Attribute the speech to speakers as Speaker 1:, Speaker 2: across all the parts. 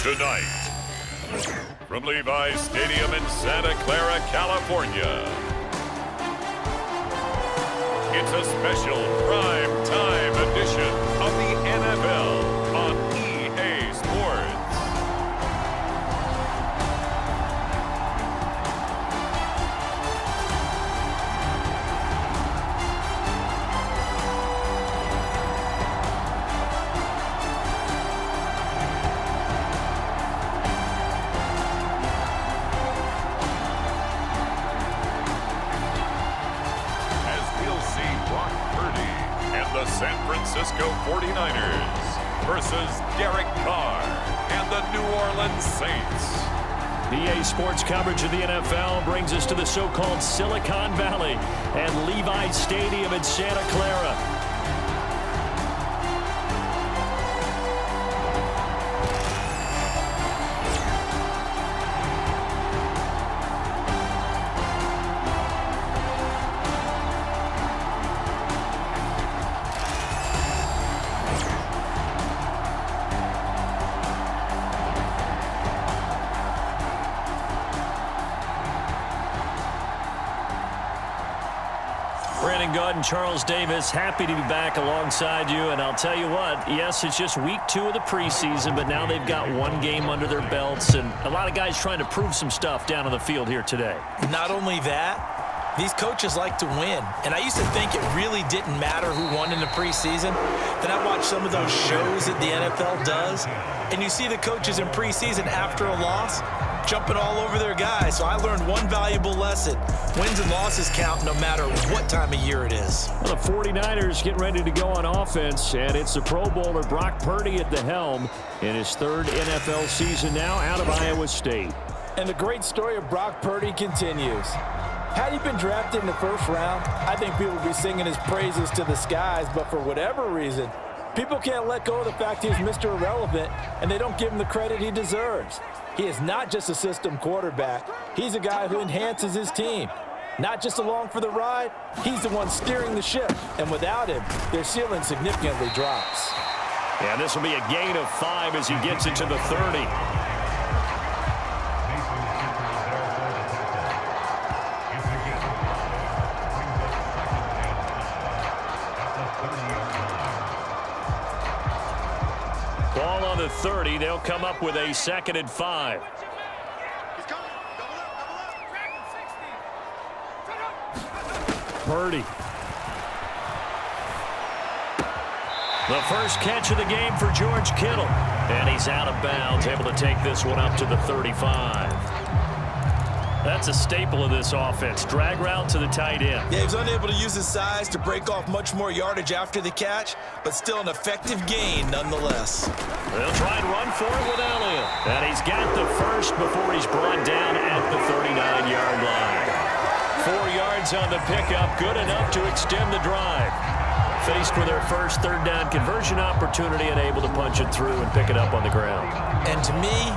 Speaker 1: Tonight, from Levi's Stadium in Santa Clara, California, it's a special prime time edition of the NFL on EA Sports. The San Francisco 49ers versus Derek Carr and the New Orleans Saints.
Speaker 2: EA Sports coverage of the NFL brings us to the so-called Silicon Valley and Levi's Stadium in Santa Clara. Brandon Gaud and Charles Davis, happy to be back alongside you. And I'll tell you what, yes, it's just week 2 of the preseason, but now they've got one game under their belts. And a lot of guys trying to prove some stuff down on the field here today.
Speaker 3: Not only that, these coaches like to win. And I used to think it really didn't matter who won in the preseason. Then I watched some of those shows that the NFL does. And you see the coaches in preseason after a loss jumping all over their guys. So I learned one valuable lesson. Wins and losses count no matter what time of year it is.
Speaker 2: Well, the 49ers getting ready to go on offense, and it's the Pro Bowler Brock Purdy at the helm in his 3rd NFL season now out of Iowa State.
Speaker 4: And the great story of Brock Purdy continues. Had he been drafted in the 1st round, I think people would be singing his praises to the skies, but for whatever reason, people can't let go of the fact he's Mr. Irrelevant, and they don't give him the credit he deserves. He is not just a system quarterback. He's a guy who enhances his team. Not just along for the ride, he's the one steering the ship. And without him, their ceiling significantly drops.
Speaker 2: Yeah, this will be a gain of 5 as he gets it to the 30. Ball on the 30. They'll come up with a 2nd and 5. Purdy. The first catch of the game for George Kittle. And he's out of bounds, able to take this one up to the 35. That's a staple of this offense. Drag route to the tight end.
Speaker 3: Yeah, he was unable to use his size to break off much more yardage after the catch, but still an effective gain nonetheless.
Speaker 2: They'll try and run for it with Elliott. And he's got the first before he's brought down at the 39-yard line. 4 yards on the pickup, good enough to extend the drive. Faced with their first 3rd down conversion opportunity and able to punch it through and pick it up on the ground.
Speaker 3: And to me,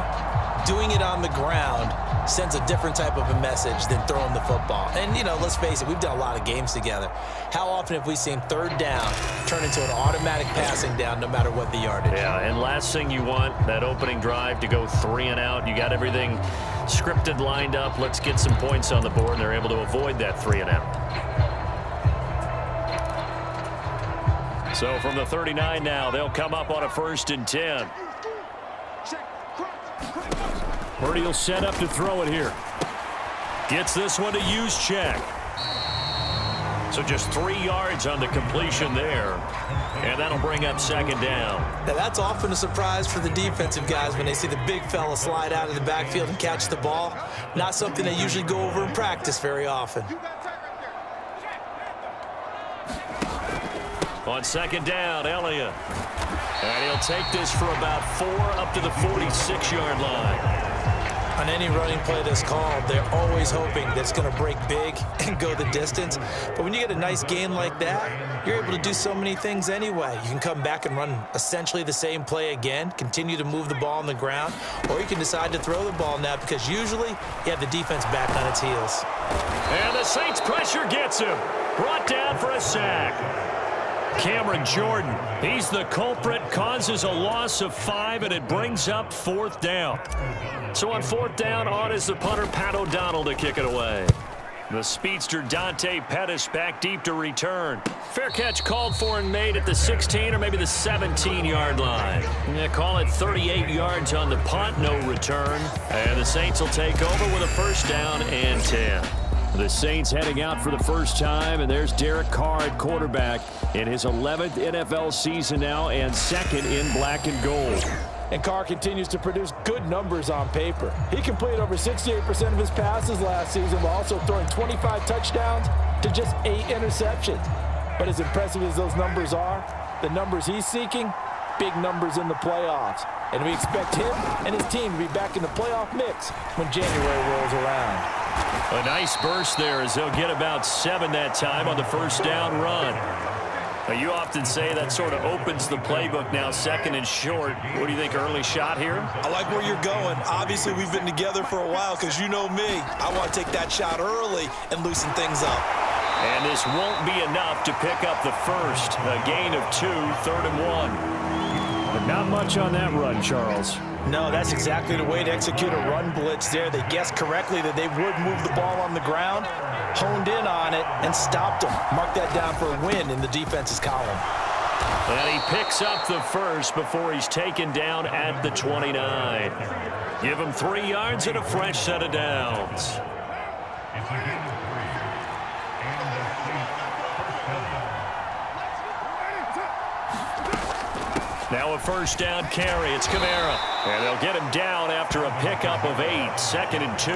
Speaker 3: doing it on the ground sends a different type of a message than throwing the football. And, you know, let's face it, we've done a lot of games together. How often have we seen 3rd down turn into an automatic passing down no matter what the yardage?
Speaker 2: Yeah, and last thing you want, that opening drive to go 3 and out. You got everything scripted, lined up. Let's get some points on the board, and they're able to avoid that 3 and out. So from the 39 now, they'll come up on a 1st and 10. Purdy will set up to throw it here. Gets this one to use check. So just 3 yards on the completion there. And that'll bring up 2nd down.
Speaker 3: Now that's often a surprise for the defensive guys when they see the big fella slide out of the backfield and catch the ball. Not something they usually go over in practice very often.
Speaker 2: On 2nd down, Elliott. And he'll take this for about 4 up to the 46-yard line.
Speaker 3: On any running play that's called, they're always hoping that it's going to break big and go the distance. But when you get a nice gain like that, you're able to do so many things anyway. You can come back and run essentially the same play again, continue to move the ball on the ground, or you can decide to throw the ball now because usually you have the defense back on its heels.
Speaker 2: And the Saints pressure gets him. Brought down for a sack. Cameron Jordan, he's the culprit, causes a loss of 5, and it brings up 4th down. So on 4th down, on is the punter, Pat O'Donnell, to kick it away. The speedster Dante Pettis back deep to return. Fair catch called for and made at the 16 or maybe the 17-yard line. They call it 38 yards on the punt, no return. And the Saints will take over with a 1st down and 10. The Saints heading out for the first time, and there's Derek Carr at quarterback in his 11th NFL season now and 2nd in black and gold.
Speaker 4: And Carr continues to produce good numbers on paper. He completed over 68% of his passes last season while also throwing 25 touchdowns to just 8 interceptions. But as impressive as those numbers are, the numbers he's seeking, big numbers in the playoffs. And we expect him and his team to be back in the playoff mix when January rolls around.
Speaker 2: A nice burst there as they'll get about 7 that time on the 1st down run. Now, you often say that sort of opens the playbook now, 2nd and short. What do you think, early shot here?
Speaker 3: I like where you're going. Obviously, we've been together for a while because you know me. I want to take that shot early and loosen things up.
Speaker 2: And this won't be enough to pick up the first. A gain of 2, 3rd and 1. But not much on that run, Charles.
Speaker 3: No, that's exactly the way to execute a run blitz there. They guessed correctly that they would move the ball on the ground, honed in on it, and stopped them. Mark that down for a win in the defense's column.
Speaker 2: And he picks up the first before he's taken down at the 29. Give him 3 yards and a fresh set of downs. Now a 1st down carry. It's Kamara. And they'll get him down after a pickup of 8. 2nd and 2.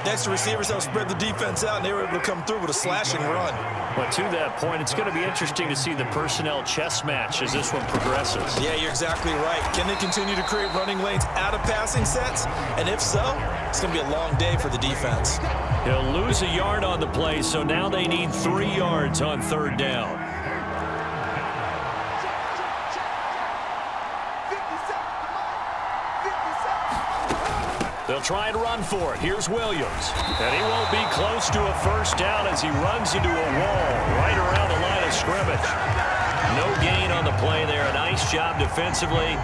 Speaker 3: Next, the receivers have spread the defense out, and they were able to come through with a slashing run.
Speaker 2: But to that point, it's going to be interesting to see the personnel chess match as this one progresses.
Speaker 3: Yeah, you're exactly right. Can they continue to create running lanes out of passing sets? And if so, it's going to be a long day for the defense.
Speaker 2: He'll lose a yard on the play, so now they need 3 yards on 3rd down. They'll try and run for it. Here's Williams. And he won't be close to a 1st down as he runs into a wall right around the line of scrimmage. No gain on the play there. A nice job defensively.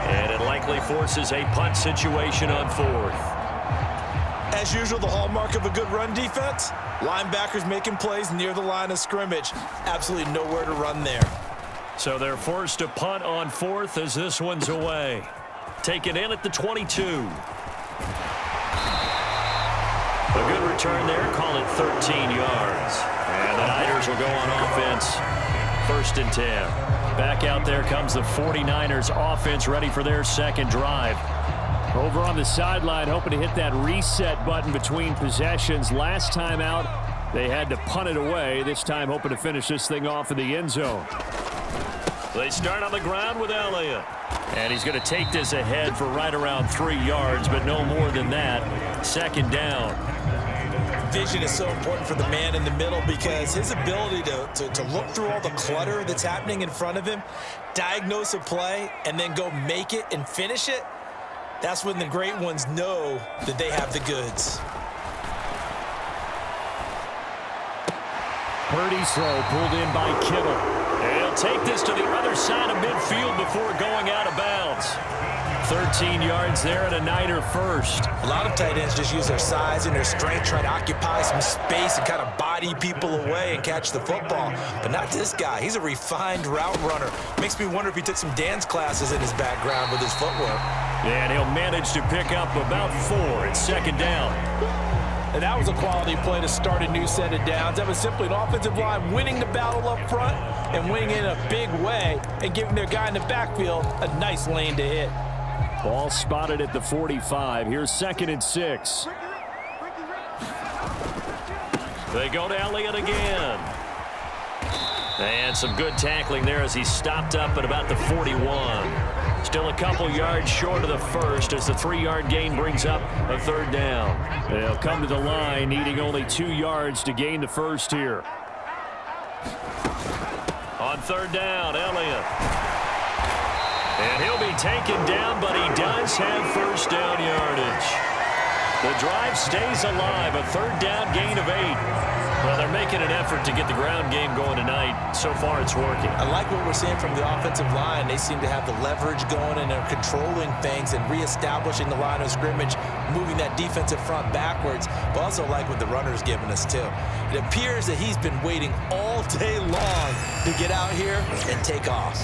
Speaker 2: And it likely forces a punt situation on 4th.
Speaker 3: As usual, the hallmark of a good run defense, linebackers making plays near the line of scrimmage. Absolutely nowhere to run there.
Speaker 2: So they're forced to punt on 4th as this one's away. Taken in at the 22. A good return there. Call it 13 yards. And the Niners will go on offense. 1st and 10. Back out there comes the 49ers offense ready for their 2nd drive. Over on the sideline, hoping to hit that reset button between possessions. Last time out, they had to punt it away. This time hoping to finish this thing off in the end zone. They start on the ground with Elliott. And he's going to take this ahead for right around 3 yards, but no more than that. 2nd down.
Speaker 3: Vision is so important for the man in the middle because his ability to look through all the clutter that's happening in front of him, diagnose a play, and then go make it and finish it, that's when the great ones know that they have the goods.
Speaker 2: Purdy throw pulled in by Kittle. And he'll take this to the other side of midfield before going out of bounds. 13 yards there and a Niner first.
Speaker 3: A lot of tight ends just use their size and their strength, try to occupy some space and kind of body people away and catch the football. But not this guy. He's a refined route runner. Makes me wonder if he took some dance classes in his background with his footwork.
Speaker 2: And he'll manage to pick up about 4. It's 2nd down.
Speaker 4: And that was a quality play to start a new set of downs. That was simply an offensive line winning the battle up front and winning it in a big way and giving their guy in the backfield a nice lane to hit.
Speaker 2: Ball spotted at the 45. Here's 2nd and 6. They go to Elliott again. And some good tackling there as he stopped up at about the 41. Still a couple yards short of the first as the 3-yard gain brings up a 3rd down. They'll come to the line needing only 2 yards to gain the first here. On 3rd down, Elliott. And he'll be taken down, but he does have 1st down yardage. The drive stays alive, a 3rd down gain of 8. Well, they're making an effort to get the ground game going tonight. So far, it's working.
Speaker 3: I like what we're seeing from the offensive line. They seem to have the leverage going, and they're controlling things and reestablishing the line of scrimmage, moving that defensive front backwards. But also like what the runner's giving us, too. It appears that he's been waiting all day long to get out here and take off.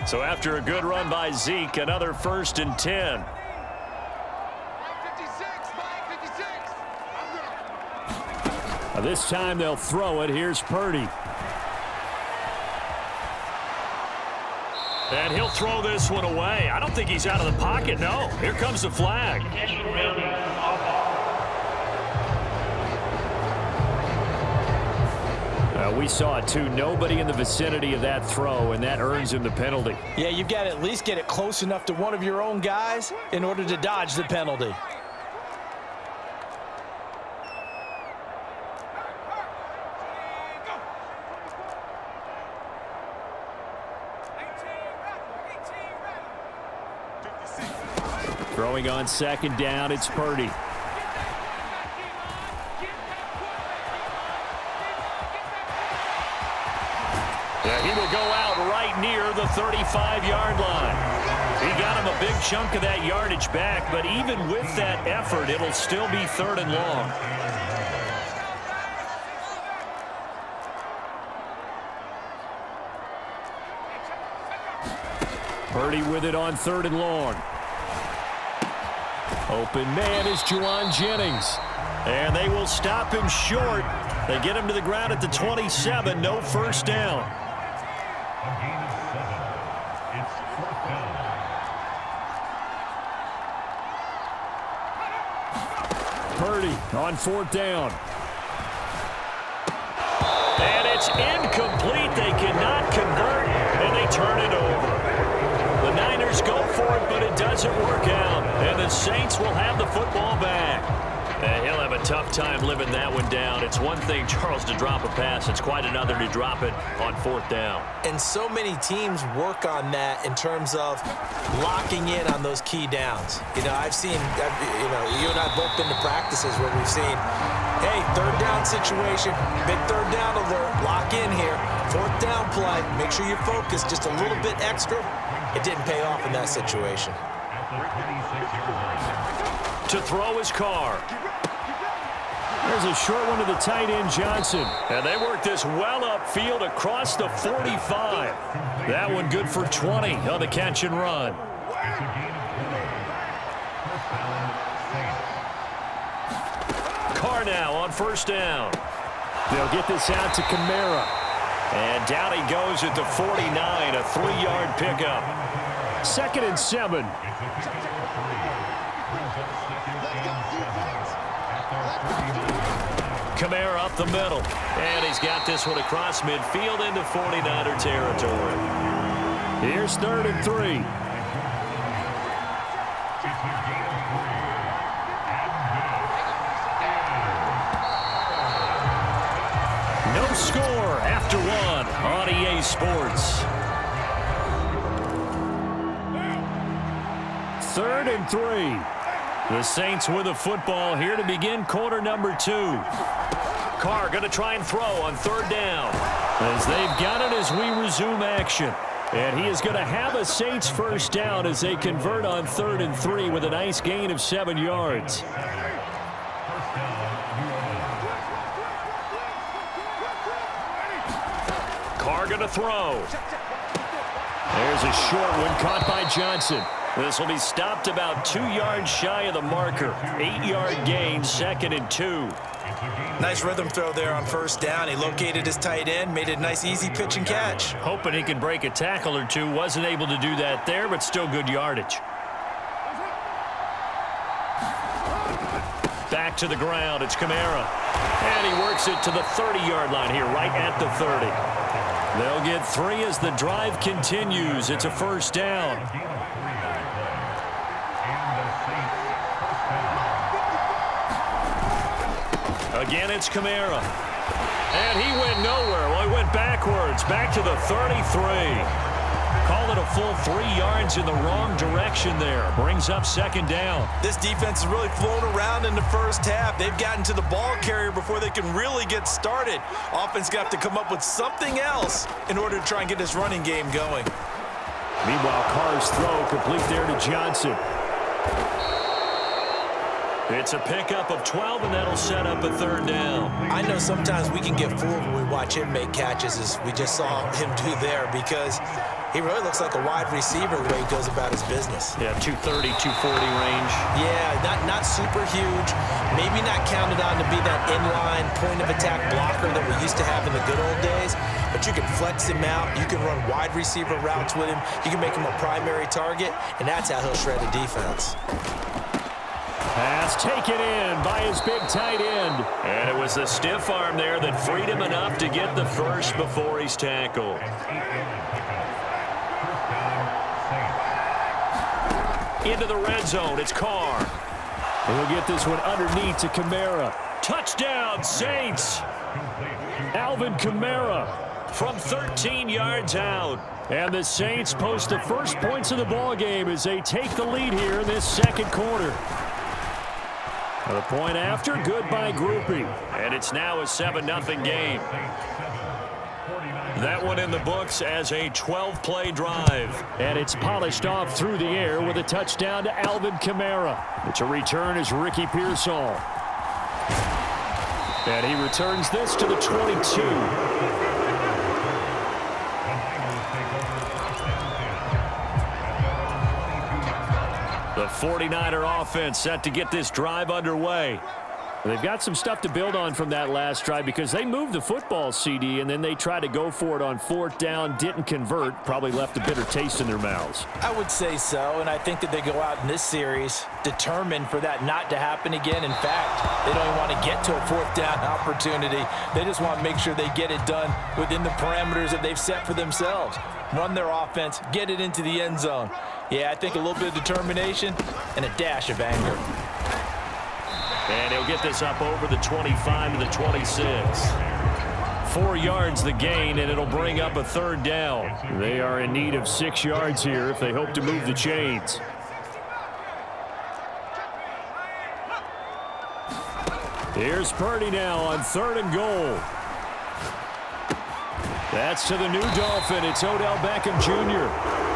Speaker 2: So after a good run by Zeke, another 1st and 10. This time they'll throw it. Here's Purdy. And he'll throw this one away. I don't think he's out of the pocket, no. Here comes the flag. We saw it, too. Nobody in the vicinity of that throw, and that earns him the penalty.
Speaker 3: Yeah, you've got to at least get it close enough to one of your own guys in order to dodge the penalty.
Speaker 2: Throwing on 2nd down, it's Purdy. He will go out right near the 35-yard line. He got him a big chunk of that yardage back, but even with that effort, it'll still be 3rd and long. Purdy with it on 3rd and long. Open man is Juwan Jennings. And they will stop him short. They get him to the ground at the 27. No 1st down. Purdy on 4th down. And it's incomplete. They cannot convert, and they turn it over. The Niners go for it, but it doesn't work out. And the Saints will have the football back. And he'll have a tough time living that one down. It's one thing, Charles, to drop a pass. It's quite another to drop it on 4th down.
Speaker 3: And so many teams work on that in terms of locking in on those key downs. You know, you and I have both been to practices where we've seen, hey, 3rd down situation, big 3rd down alert, lock in here. 4th down play, make sure you're focused just a little bit extra. It didn't pay off in that situation.
Speaker 2: To throw his Carr. There's a short one to the tight end, Johnson. And they work this well upfield across the 45. That one good for 20 on the catch and run. Carr now on 1st down. They'll get this out to Kamara. And down he goes at the 49, a 3-yard pickup. 2nd and 7. Kamara up the middle. And he's got this one across midfield into 49er territory. Here's 3rd and 3. No score after 1 on EA Sports. 3rd and 3. The Saints with the football here to begin quarter number 2. Carr going to try and throw on 3rd down. As they've got it as we resume action. And he is going to have a Saints 1st down as they convert on 3rd and 3 with a nice gain of 7 yards. Carr going to throw. There's a short one caught by Johnson. This will be stopped about 2 yards shy of the marker. 8-yard gain, 2nd and 2.
Speaker 3: Nice rhythm throw there on 1st down. He located his tight end, made it a nice easy pitch and catch.
Speaker 2: Hoping he could break a tackle or two. Wasn't able to do that there, but still good yardage. Back to the ground. It's Kamara. And he works it to the 30-yard line here, right at the 30. They'll get 3 as the drive continues. It's a 1st down. Again, it's Kamara. And he went nowhere. Well, he went backwards, back to the 33. Call it a full 3 yards in the wrong direction there. Brings up second down.
Speaker 3: This defense is really flown around in the first half. They've gotten to the ball carrier before they can really get started. Offense got to come up with something else in order to try and get this running game going.
Speaker 2: Meanwhile, Carr's throw complete there to Johnson. It's a pickup of 12, and that'll set up a third down.
Speaker 3: I know sometimes we can get fooled when we watch him make catches, as we just saw him do there, because he really looks like a wide receiver the way he goes about his business.
Speaker 2: Yeah, 230, 240 range.
Speaker 3: Yeah, not super huge. Maybe not counted on to be that inline point-of-attack blocker that we used to have in the good old days, but you can flex him out. You can run wide receiver routes with him. You can make him a primary target, and that's how he'll shred a defense.
Speaker 2: Pass taken in by his big tight end. And it was the stiff arm there that freed him enough to get the first before he's tackled. Into the red zone, it's Carr.
Speaker 5: And he'll get this one underneath to Kamara.
Speaker 2: Touchdown, Saints.
Speaker 5: Alvin Kamara.
Speaker 2: From 13 yards out.
Speaker 5: And the Saints post the first points of the ball game as they take the lead here in this second quarter. The point after, good by Groupie.
Speaker 2: And it's now a 7-0 game. That one in the books as a 12-play drive.
Speaker 5: And it's polished off through the air with a touchdown to Alvin Kamara. It's a return as Ricky Pearsall. And he returns this to the 22.
Speaker 2: The 49er offense set to get this drive underway.
Speaker 5: They've got some stuff to build on from that last drive because they moved the football, CD, and then they tried to go for it on 4th down, didn't convert, probably left a bitter taste in their mouths.
Speaker 3: I would say so, and I think that they go out in this series determined for that not to happen again. In fact, they don't even want to get to a 4th down opportunity. They just want to make sure they get it done within the parameters that they've set for themselves. Run their offense, get it into the end zone. Yeah, I think a little bit of determination and a dash of anger.
Speaker 2: And he'll get this up over the 25 to the 26. 4 yards the gain, and it'll bring up a third down.
Speaker 5: They are in need of 6 yards here if they hope to move the chains. Here's Purdy now on 3rd and goal. That's to the new Dolphin. It's Odell Beckham Jr.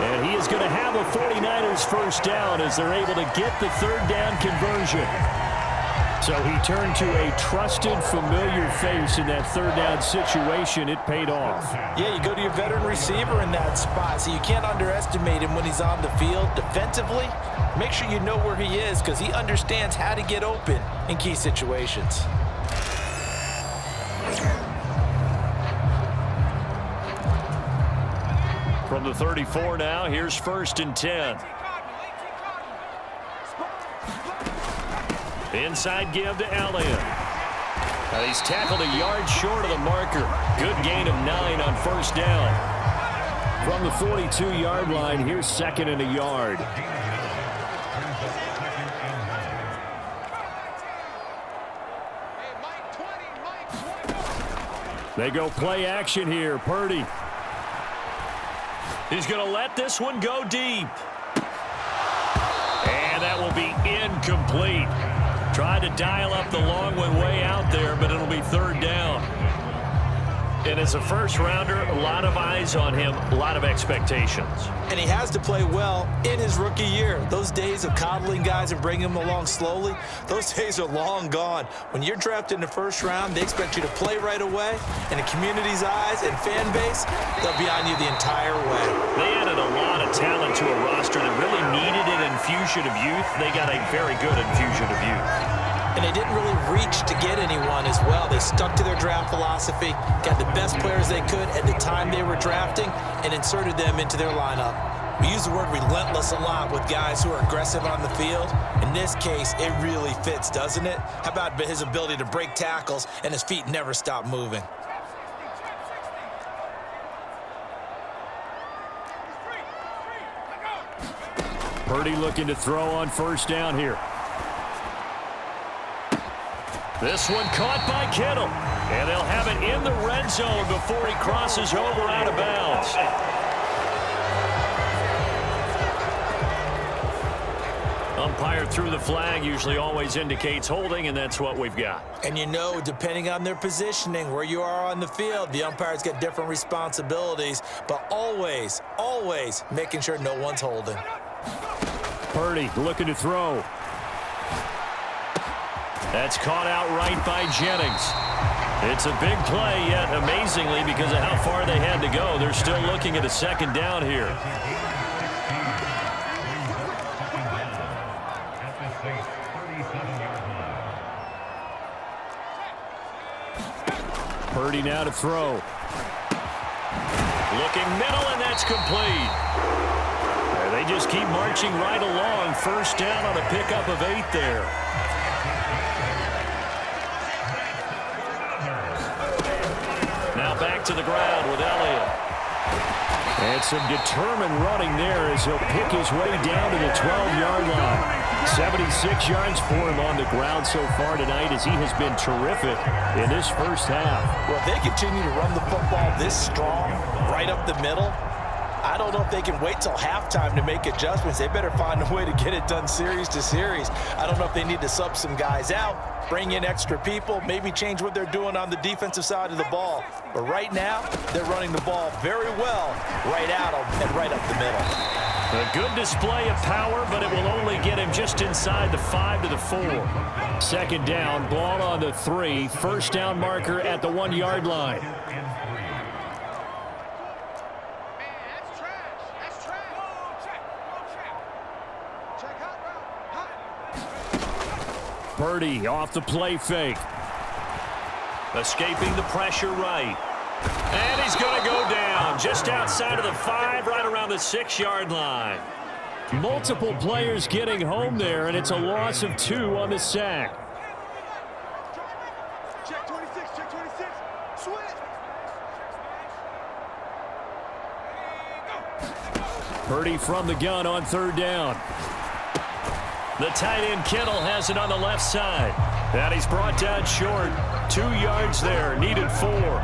Speaker 5: And he is going to have a 49ers first down as they're able to get the 3rd down conversion. So he turned to a trusted, familiar face in that 3rd down situation. It paid off.
Speaker 3: Yeah, you go to your veteran receiver in that spot, so you can't underestimate him when he's on the field defensively. Make sure you know where he is because he understands how to get open in key situations.
Speaker 2: From the 34 now, here's 1st and 10. Inside give to Elliott. He's tackled a yard short of the marker. Good gain of 9 on 1st down.
Speaker 5: From the 42-yard line, here's 2nd and a yard. They go play action here. Purdy.
Speaker 2: He's going to let this one go deep. And that will be incomplete. Tried to dial up the long one way out there, but it'll be 3rd down. And as a first-rounder, a lot of eyes on him, a lot of expectations.
Speaker 3: And he has to play well in his rookie year. Those days of coddling guys and bringing them along slowly, those days are long gone. When you're drafted in the 1st round, they expect you to play right away. And the community's eyes and fan base, they'll be on you the entire way.
Speaker 2: They added a lot of talent to a roster that really needed an infusion of youth. They got a very good infusion of youth.
Speaker 3: And they didn't really reach to get anyone as well. They stuck to their draft philosophy, got the best players they could at the time they were drafting, and inserted them into their lineup. We use the word relentless a lot with guys who are aggressive on the field. In this case, it really fits, doesn't it? How about his ability to break tackles and his feet never stop moving?
Speaker 5: Purdy looking to throw on 1st down here.
Speaker 2: This one caught by Kittle. And they'll have it in the red zone before he crosses over out of bounds. Umpire threw the flag, usually always indicates holding, and that's what we've got.
Speaker 3: And you know, depending on their positioning, where you are on the field, the umpires get different responsibilities, but always, always making sure no one's holding.
Speaker 5: Purdy looking to throw.
Speaker 2: That's caught out right by Jennings. It's a big play, yet amazingly, because of how far they had to go, they're still looking at a second down here.
Speaker 5: Purdy now to throw.
Speaker 2: Looking middle, and that's complete. They just keep marching right along. First down on a pickup of 8 there. Now back to the ground with Elliott.
Speaker 5: And some determined running there as he'll pick his way down to the 12-yard line. 76 yards for him on the ground so far tonight as he has been terrific in this first half.
Speaker 3: Well, if they continue to run the football this strong, right up the middle, I don't know if they can wait till halftime to make adjustments. They better find a way to get it done series to series. I don't know if they need to sub some guys out, bring in extra people, maybe change what they're doing on the defensive side of the ball. But right now, they're running the ball very well right out and right up the middle.
Speaker 2: A good display of power, but it will only get him just inside the 5 to the 4.
Speaker 5: Second down, ball on the 3. First down marker at the 1-yard line. Purdy off the play fake.
Speaker 2: Escaping the pressure right. And he's going to go down just outside of the 5, right around the 6-yard line.
Speaker 5: Multiple players getting home there, and it's a loss of 2 on the sack.
Speaker 6: Check 26, check 26. Switch.
Speaker 5: Purdy from the gun on third down.
Speaker 2: The tight end Kittle has it on the left side. And he's brought down short. 2 yards there, needed 4.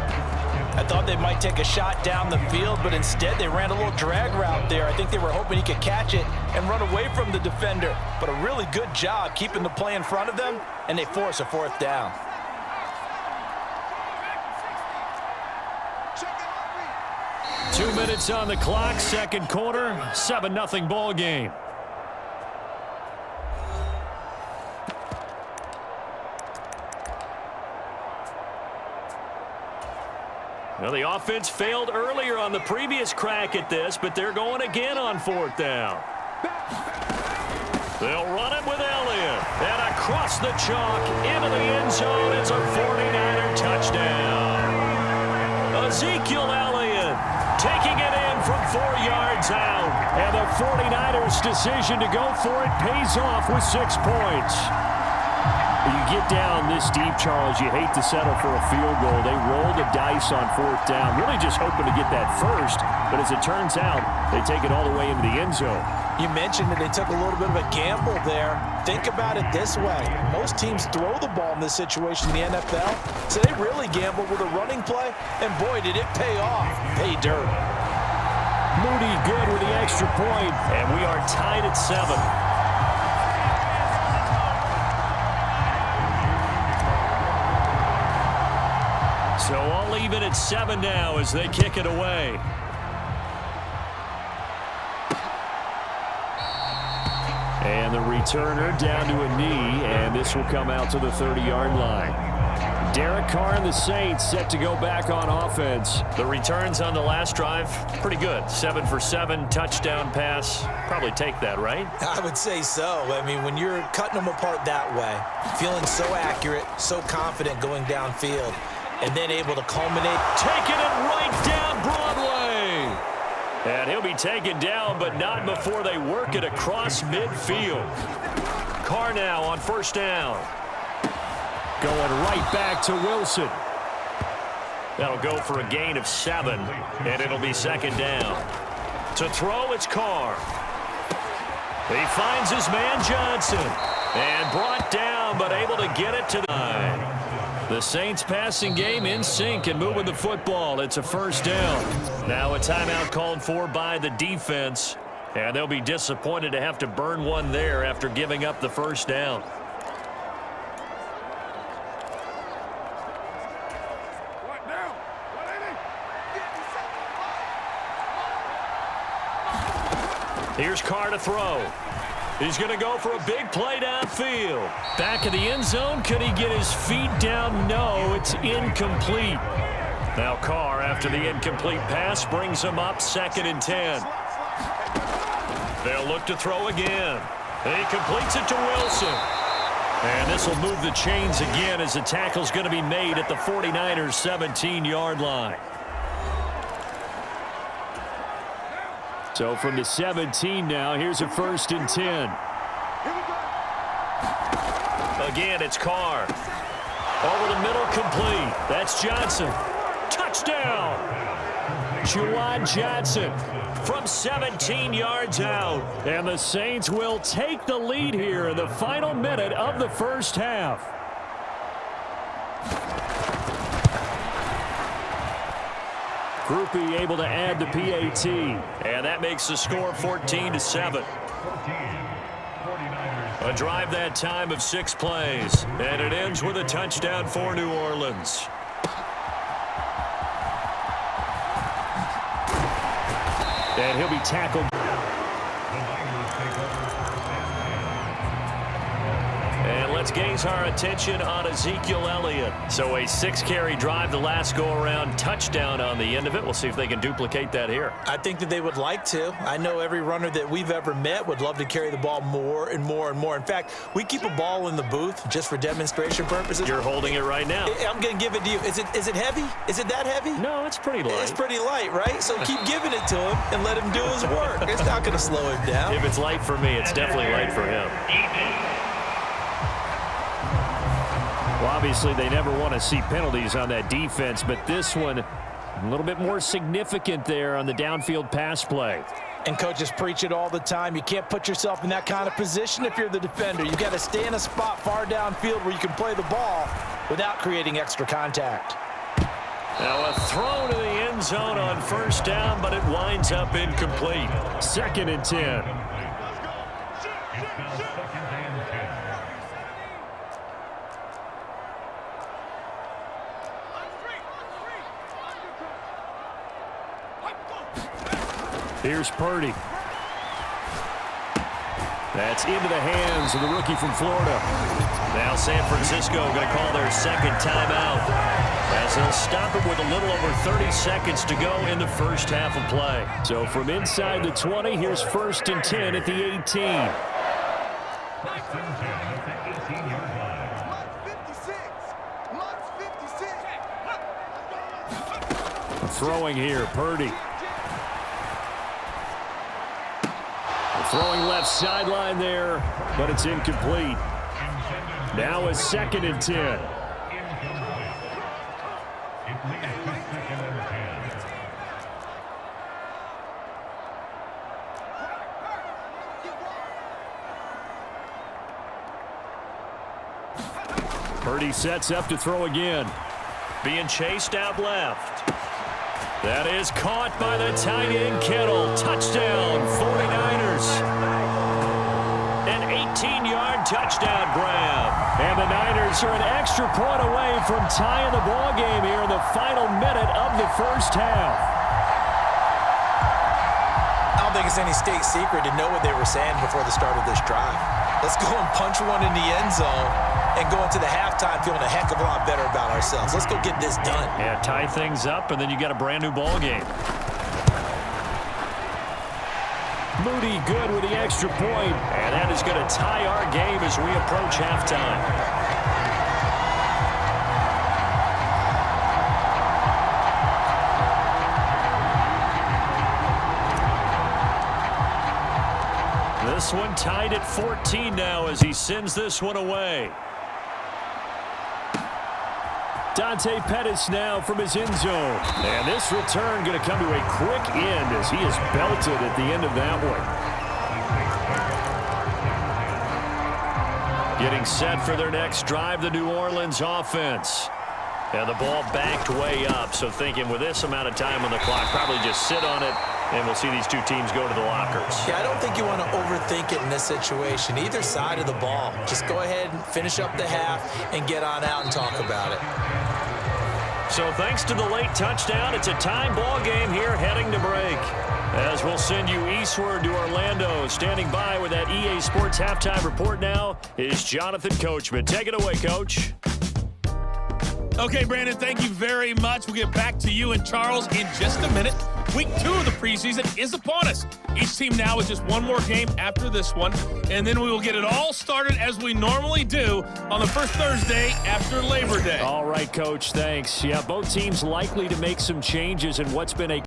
Speaker 3: I thought they might take a shot down the field, but instead they ran a little drag route there. I think they were hoping he could catch it and run away from the defender. But a really good job keeping the play in front of them, and they force a 4th down.
Speaker 6: Check it.
Speaker 5: 2 minutes on the clock, second quarter, 7-0 ball game.
Speaker 2: Well, the offense failed earlier on the previous crack at this, but they're going again on 4th down. They'll run it with Elliott. And across the chalk into the end zone. It's a 49er touchdown. Ezekiel Elliott taking it in from 4 yards out.
Speaker 5: And the 49ers' decision to go for it pays off with 6 points. You get down this deep, Charles, you hate to settle for a field goal. They roll the dice on 4th down, really just hoping to get that first. But as it turns out, they take it all the way into the end zone.
Speaker 3: You mentioned that they took a little bit of a gamble there. Think about it this way. Most teams throw the ball in this situation in the NFL, so they really gamble with a running play, and boy, did it pay off. Pay dirt.
Speaker 5: Moody good with the extra point.
Speaker 2: And we are tied at 7. So all even at 7 now as they kick it away.
Speaker 5: And the returner down to a knee, and this will come out to the 30-yard line. Derek Carr and the Saints set to go back on offense.
Speaker 2: The returns on the last drive, pretty good. 7 for 7, touchdown pass. Probably take that, right?
Speaker 3: I would say so. I mean, when you're cutting them apart that way, feeling so accurate, so confident going downfield, and then able to culminate.
Speaker 2: Taking it right down Broadway. And he'll be taken down, but not before they work it across midfield. Carr now on 1st down.
Speaker 5: Going right back to Wilson.
Speaker 2: That'll go for a gain of 7, and it'll be 2nd down. To throw, it's Carr. He finds his man Johnson. And brought down, but able to get it to the line. The Saints passing game in sync and moving the football. It's a 1st down. Now a timeout called for by the defense. And they'll be disappointed to have to burn one there after giving up the first down.
Speaker 6: What now? 180.
Speaker 2: Here's Carr to throw. He's going to go for a big play downfield. Back of the end zone. Could he get his feet down? No, it's incomplete. Now Carr, after the incomplete pass, brings him up 2nd and 10. They'll look to throw again. He completes it to Wilson. And this will move the chains again as the tackle's going to be made at the 49ers' 17-yard line.
Speaker 5: So from the 17 now, here's a 1st and 10.
Speaker 2: Again, it's Carr. Over the middle, complete. That's Johnson. Touchdown! Juwan Johnson from 17 yards out.
Speaker 5: And the Saints will take the lead here in the final minute of the first half. Groupie able to add the PAT.
Speaker 2: And that makes the score 14-7. A drive that time of 6 plays. And it ends with a touchdown for New Orleans.
Speaker 5: And he'll be tackled.
Speaker 2: And let's gaze our attention on Ezekiel Elliott. So a 6-carry drive the last go-around, touchdown on the end of it. We'll see if they can duplicate that here.
Speaker 3: I think that they would like to. I know every runner that we've ever met would love to carry the ball more and more and more. In fact, we keep a ball in the booth just for demonstration purposes.
Speaker 2: You're holding it right now.
Speaker 3: I'm going to give it to you. Is it heavy? Is it that heavy?
Speaker 2: No, it's pretty light.
Speaker 3: It's pretty light, right? So keep giving it to him and let him do his work. It's not going to slow him down.
Speaker 2: If it's light for me, it's definitely light for him.
Speaker 5: Well, obviously, they never want to see penalties on that defense, but this one a little bit more significant there on the downfield pass play.
Speaker 3: And coaches preach it all the time. You can't put yourself in that kind of position if you're the defender. You've got to stay in a spot far downfield where you can play the ball without creating extra contact.
Speaker 2: Now a throw to the end zone on 1st down, but it winds up incomplete.
Speaker 5: 2nd and 10. Here's Purdy. That's into the hands of the rookie from Florida.
Speaker 2: Now San Francisco going to call their 2nd timeout, as they'll stop it with a little over 30 seconds to go in the first half of play.
Speaker 5: So from inside the 20, here's 1st and 10 at the 18. Throwing here, Purdy. Throwing left sideline there, but it's incomplete. Now a 2nd and 10. Purdy sets up to throw again.
Speaker 2: Being chased out left. That is caught by the tight end, Kittle. Touchdown, 49ers. An 18-yard touchdown grab.
Speaker 5: And the Niners are an extra point away from tying the ball game here in the final minute of the first half.
Speaker 3: I don't think it's any state secret to know what they were saying before the start of this drive. Let's go and punch one in the end zone and go into the halftime feeling a heck of a lot better about ourselves. Let's go get this done.
Speaker 2: Yeah, tie things up, and then you got a brand new ball game.
Speaker 5: Moody good with the extra point.
Speaker 2: And that is going to tie our game as we approach halftime. This one tied at 14 now as he sends this one away.
Speaker 5: Dante Pettis now from his end zone. And this return going to come to a quick end as he is belted at the end of that one.
Speaker 2: Getting set for their next drive, the New Orleans offense. And the ball backed way up, so thinking with this amount of time on the clock, probably just sit on it And we'll see these two teams go to the lockers.
Speaker 3: Yeah, I don't think you want to overthink it in this situation. Either side of the ball. Just go ahead and finish up the half and get on out and talk about it.
Speaker 2: So thanks to the late touchdown, it's a tie ball game here heading to break. As we'll send you eastward to Orlando. Standing by with that EA Sports halftime report now is Jonathan Coachman. Take it away, Coach.
Speaker 7: Okay, Brandon, thank you very much. We'll get back to you and Charles in just a minute. Week 2 of the preseason is upon us. Each team now is just one more game after this one, and then we will get it all started as we normally do on the first Thursday after Labor Day.
Speaker 5: All right, Coach, thanks. Yeah, both teams likely to make some changes in what's been a